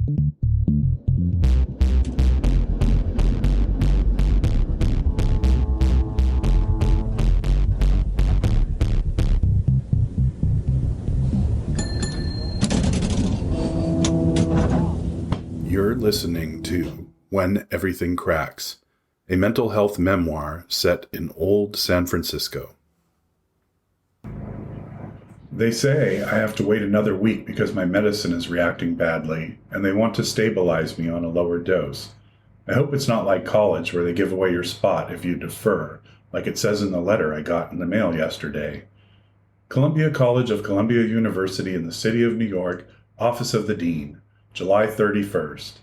You're listening to When Everything Cracks, a mental health memoir set in old San Francisco. They say I have to wait another week because my medicine is reacting badly, and they want to stabilize me on a lower dose. I hope it's not like college where they give away your spot if you defer, like it says in the letter I got in the mail yesterday. Columbia College of Columbia University in the City of New York, Office of the Dean, July 31st.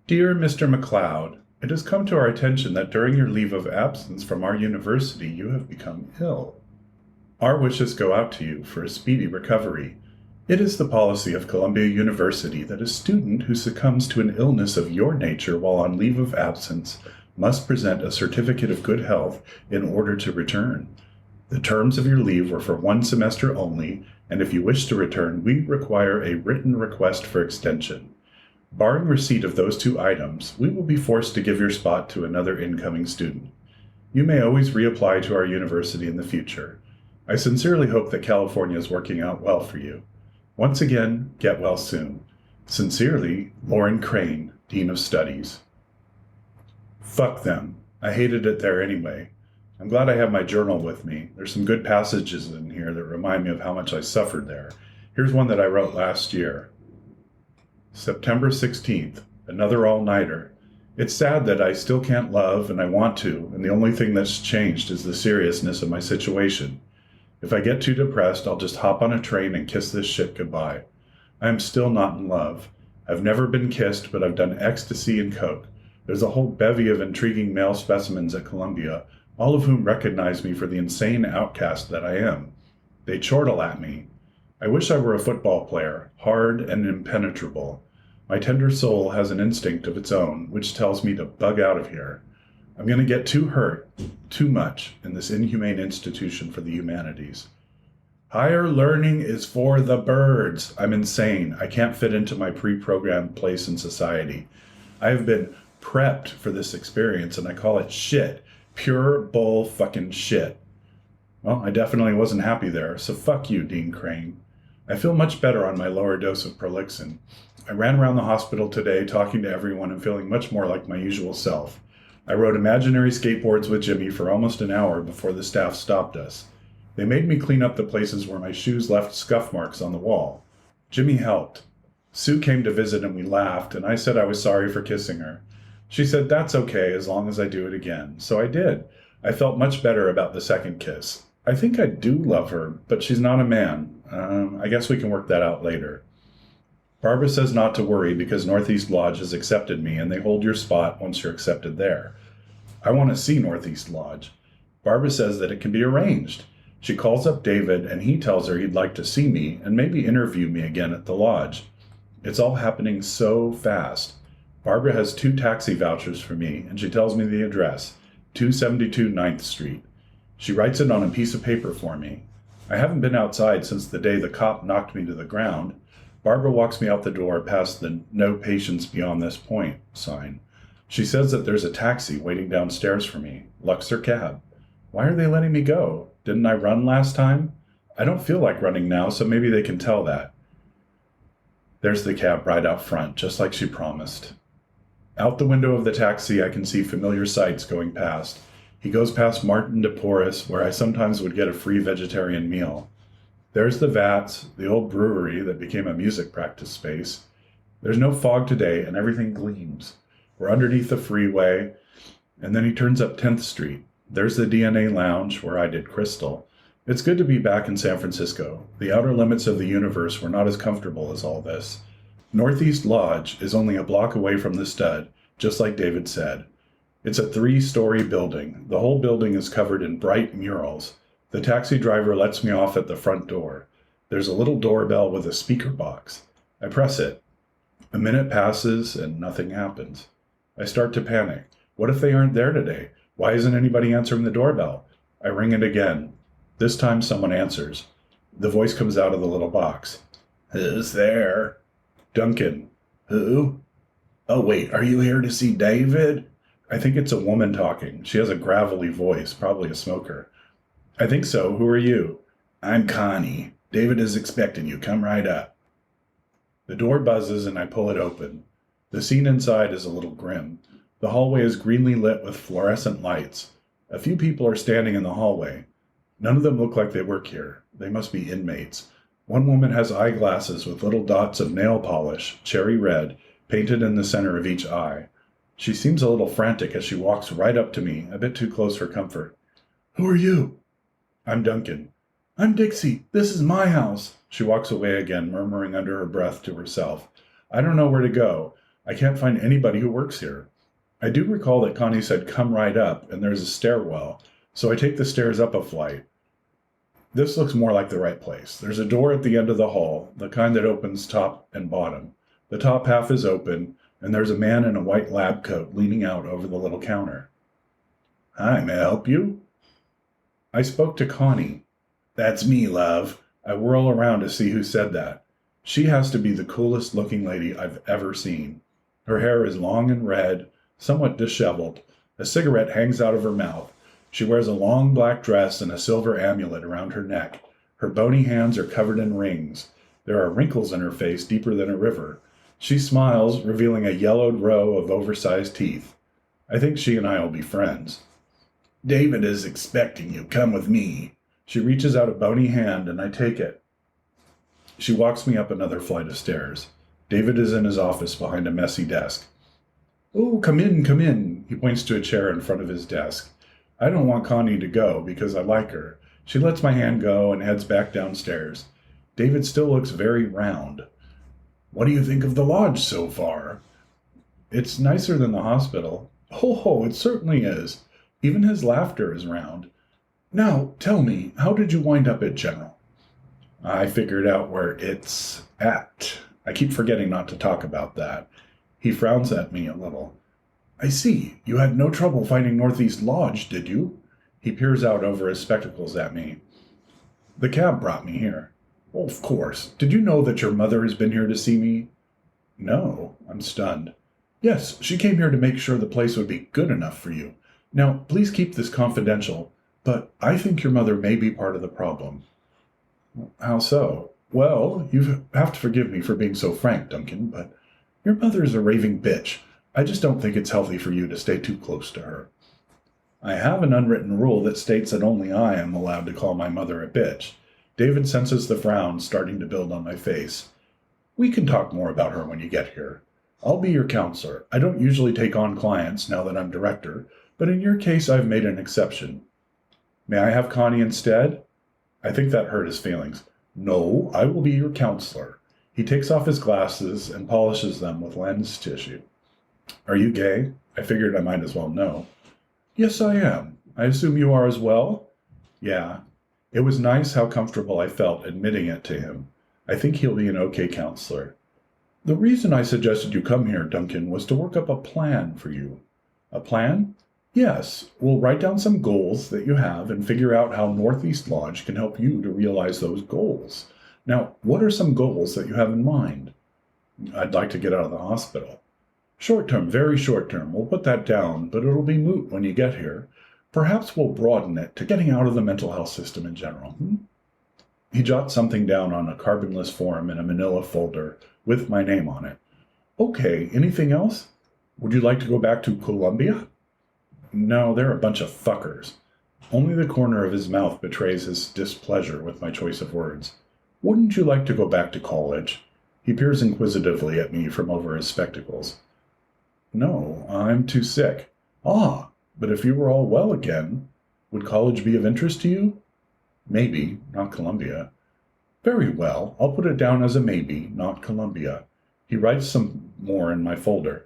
Dear Mr. McLeod, it has come to our attention that during your leave of absence from our university you have become ill. Our wishes go out to you for a speedy recovery. It is the policy of Columbia University that a student who succumbs to an illness of your nature while on leave of absence must present a certificate of good health in order to return. The terms of your leave were for 1 semester only, and if you wish to return, we require a written request for extension. Barring receipt of those 2 items, we will be forced to give your spot to another incoming student. You may always reapply to our university in the future. I sincerely hope that California is working out well for you. Once again, get well soon. Sincerely, Lauren Crane, Dean of Studies. Fuck them. I hated it there anyway. I'm glad I have my journal with me. There's some good passages in here that remind me of how much I suffered there. Here's one that I wrote last year. September 16th, another all-nighter. It's sad that I still can't love and I want to, and the only thing that's changed is the seriousness of my situation. If I get too depressed, I'll just hop on a train and kiss this shit goodbye. I am still not in love. I've never been kissed, but I've done ecstasy and coke. There's a whole bevy of intriguing male specimens at Columbia, all of whom recognize me for the insane outcast that I am. They chortle at me. I wish I were a football player, hard and impenetrable. My tender soul has an instinct of its own, which tells me to bug out of here. I'm going to get too hurt, too much, in this inhumane institution for the humanities. Higher learning is for the birds. I'm insane. I can't fit into my pre-programmed place in society. I have been prepped for this experience, and I call it shit. Pure bull fucking shit. Well, I definitely wasn't happy there, so fuck you, Dean Crane. I feel much better on my lower dose of Prolixin. I ran around the hospital today talking to everyone and feeling much more like my usual self. I rode imaginary skateboards with Jimmy for almost an hour before the staff stopped us. They made me clean up the places where my shoes left scuff marks on the wall. Jimmy helped. Sue came to visit and we laughed, and I said I was sorry for kissing her. She said that's okay as long as I do it again, so I did. I felt much better about the second kiss. I think I do love her, but she's not a man. I guess we can work that out later. Barbara says not to worry because Northeast Lodge has accepted me and they hold your spot once you're accepted there. I want to see Northeast Lodge. Barbara says that it can be arranged. She calls up David and he tells her he'd like to see me and maybe interview me again at the lodge. It's all happening so fast. Barbara has 2 taxi vouchers for me and she tells me the address, 272 9th Street. She writes it on a piece of paper for me. I haven't been outside since the day the cop knocked me to the ground. Barbara walks me out the door past the "No Patients Beyond This Point" sign. She says that there's a taxi waiting downstairs for me, Luxor cab. Why are they letting me go? Didn't I run last time? I don't feel like running now, so maybe they can tell that. There's the cab right out front, just like she promised. Out the window of the taxi, I can see familiar sights going past. He goes past Martin de Porres, where I sometimes would get a free vegetarian meal. There's the Vats, the old brewery that became a music practice space. There's no fog today, and everything gleams. We're underneath the freeway, and then he turns up 10th Street. There's the DNA Lounge, where I did Crystal. It's good to be back in San Francisco. The outer limits of the universe were not as comfortable as all this. Northeast Lodge is only a block away from the stud, just like David said. It's a 3-story building. The whole building is covered in bright murals. The taxi driver lets me off at the front door. There's a little doorbell with a speaker box. I press it. A minute passes and nothing happens. I start to panic. What if they aren't there today? Why isn't anybody answering the doorbell? I ring it again. This time someone answers. The voice comes out of the little box. Who's there? Duncan. Who? Oh, wait, are you here to see David? I think it's a woman talking. She has a gravelly voice, probably a smoker. I think so. Who are you? I'm Connie. David is expecting you. Come right up. The door buzzes and I pull it open. The scene inside is a little grim. The hallway is greenly lit with fluorescent lights. A few people are standing in the hallway. None of them look like they work here. They must be inmates. One woman has eyeglasses with little dots of nail polish, cherry red, painted in the center of each eye. She seems a little frantic as she walks right up to me, a bit too close for comfort. Who are you? I'm Duncan. I'm Dixie. This is my house. She walks away again, murmuring under her breath to herself. I don't know where to go. I can't find anybody who works here. I do recall that Connie said, come right up, and there's a stairwell, so I take the stairs up a flight. This looks more like the right place. There's a door at the end of the hall, the kind that opens top and bottom. The top half is open, and there's a man in a white lab coat leaning out over the little counter. Hi, may I help you? I spoke to Connie. That's me, love. I whirl around to see who said that. She has to be the coolest looking lady I've ever seen. Her hair is long and red, somewhat disheveled. A cigarette hangs out of her mouth. She wears a long black dress and a silver amulet around her neck. Her bony hands are covered in rings. There are wrinkles in her face deeper than a river. She smiles, revealing a yellowed row of oversized teeth. I think she and I will be friends. David is expecting you. Come with me. She reaches out a bony hand, and I take it. She walks me up another flight of stairs. David is in his office behind a messy desk. Oh, come in, come in. He points to a chair in front of his desk. I don't want Connie to go because I like her. She lets my hand go and heads back downstairs. David still looks very round. What do you think of the lodge so far? It's nicer than the hospital. Oh, it certainly is. Even his laughter is round. Now, tell me, how did you wind up at General? I figured out where it's at. I keep forgetting not to talk about that. He frowns at me a little. I see. You had no trouble finding Northeast Lodge, did you? He peers out over his spectacles at me. The cab brought me here. Oh, of course. Did you know that your mother has been here to see me? No. I'm stunned. Yes, she came here to make sure the place would be good enough for you. Now, please keep this confidential, but I think your mother may be part of the problem. How so? Well, you have to forgive me for being so frank, Duncan, but your mother is a raving bitch. I just don't think it's healthy for you to stay too close to her. I have an unwritten rule that states that only I am allowed to call my mother a bitch. David senses the frown starting to build on my face. We can talk more about her when you get here. I'll be your counselor. I don't usually take on clients now that I'm director, but in your case I've made an exception. May I have Connie instead? I think that hurt his feelings. No, I will be your counselor. He takes off his glasses and polishes them with lens tissue. Are you gay? I figured I might as well know. Yes, I am. I assume you are as well? Yeah. It was nice how comfortable I felt admitting it to him. I think he'll be an okay counselor. The reason I suggested you come here, Duncan, was to work up a plan for you. A plan? Yes. We'll write down some goals that you have and figure out how Northeast Lodge can help you to realize those goals. Now, what are some goals that you have in mind? I'd like to get out of the hospital. Short term, very short term. We'll put that down, but it'll be moot when you get here. Perhaps we'll broaden it to getting out of the mental health system in general. He jots something down on a carbonless form in a manila folder with my name on it. Okay, anything else? Would you like to go back to Columbia? No, they're a bunch of fuckers. Only the corner of his mouth betrays his displeasure with my choice of words. Wouldn't you like to go back to college? He peers inquisitively at me from over his spectacles. No, I'm too sick. Ah, but if you were all well again, would college be of interest to you? Maybe, not Columbia. Very well, I'll put it down as a maybe, not Columbia. He writes some more in my folder.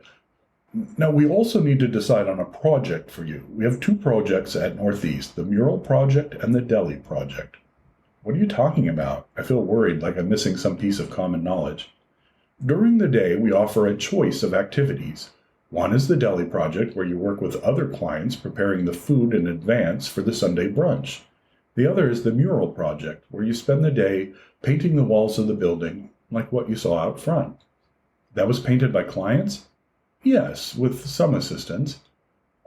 Now, we also need to decide on a project for you. We have 2 projects at Northeast, the mural project and the deli project. What are you talking about? I feel worried, like I'm missing some piece of common knowledge. During the day, we offer a choice of activities. One is the deli project, where you work with other clients preparing the food in advance for the Sunday brunch. The other is the mural project, where you spend the day painting the walls of the building, like what you saw out front. That was painted by clients? Yes, with some assistance.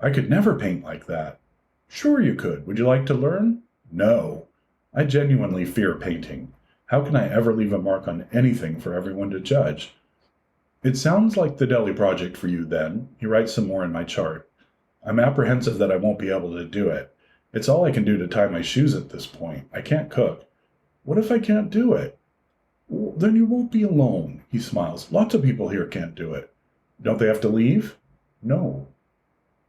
I could never paint like that. Sure you could. Would you like to learn? No. I genuinely fear painting. How can I ever leave a mark on anything for everyone to judge? It sounds like the deli project for you then. He writes some more in my chart. I'm apprehensive that I won't be able to do it. It's all I can do to tie my shoes at this point. I can't cook. What if I can't do it? Well, then you won't be alone, he smiles. Lots of people here can't do it. Don't they have to leave? No.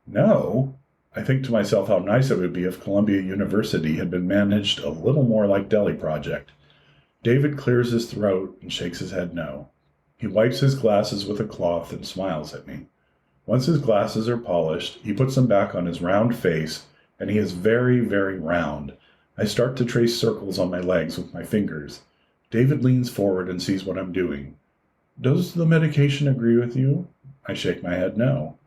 No? I think to myself how nice it would be if Columbia University had been managed a little more like Deli Project. David clears his throat and shakes his head no. He wipes his glasses with a cloth and smiles at me. Once his glasses are polished, he puts them back on his round face, and he is very, very round. I start to trace circles on my legs with my fingers. David leans forward and sees what I'm doing. Does the medication agree with you? I shake my head no.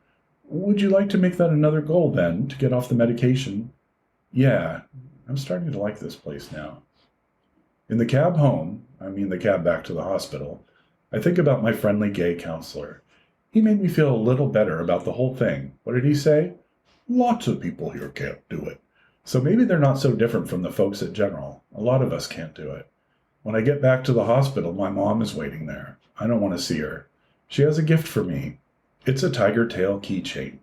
Would you like to make that another goal, then, to get off the medication? Yeah, I'm starting to like this place now. In the cab home, the cab back to the hospital, I think about my friendly gay counselor. He made me feel a little better about the whole thing. What did he say? Lots of people here can't do it. So maybe they're not so different from the folks at General. A lot of us can't do it. When I get back to the hospital, my mom is waiting there. I don't want to see her. She has a gift for me. It's a tiger tail keychain.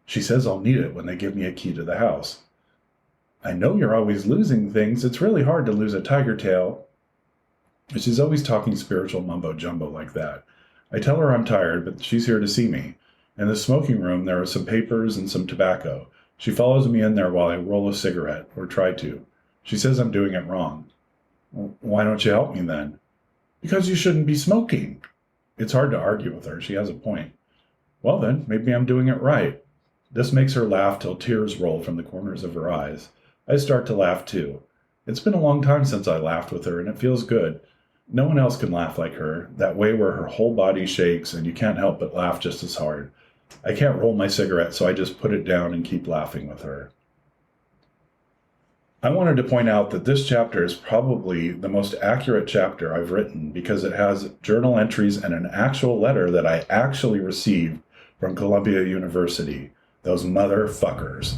She says I'll need it when they give me a key to the house. I know you're always losing things. It's really hard to lose a tiger tail. She's always talking spiritual mumbo-jumbo like that. I tell her I'm tired, but she's here to see me. In the smoking room, there are some papers and some tobacco. She follows me in there while I roll a cigarette, or try to. She says I'm doing it wrong. Why don't you help me then? Because you shouldn't be smoking. It's hard to argue with her. She has a point. Well then, maybe I'm doing it right. This makes her laugh till tears roll from the corners of her eyes. I start to laugh too. It's been a long time since I laughed with her, and it feels good. No one else can laugh like her, that way where her whole body shakes and you can't help but laugh just as hard. I can't roll my cigarette, so I just put it down and keep laughing with her. I wanted to point out that this chapter is probably the most accurate chapter I've written because it has journal entries and an actual letter that I actually received from Columbia University. Those motherfuckers.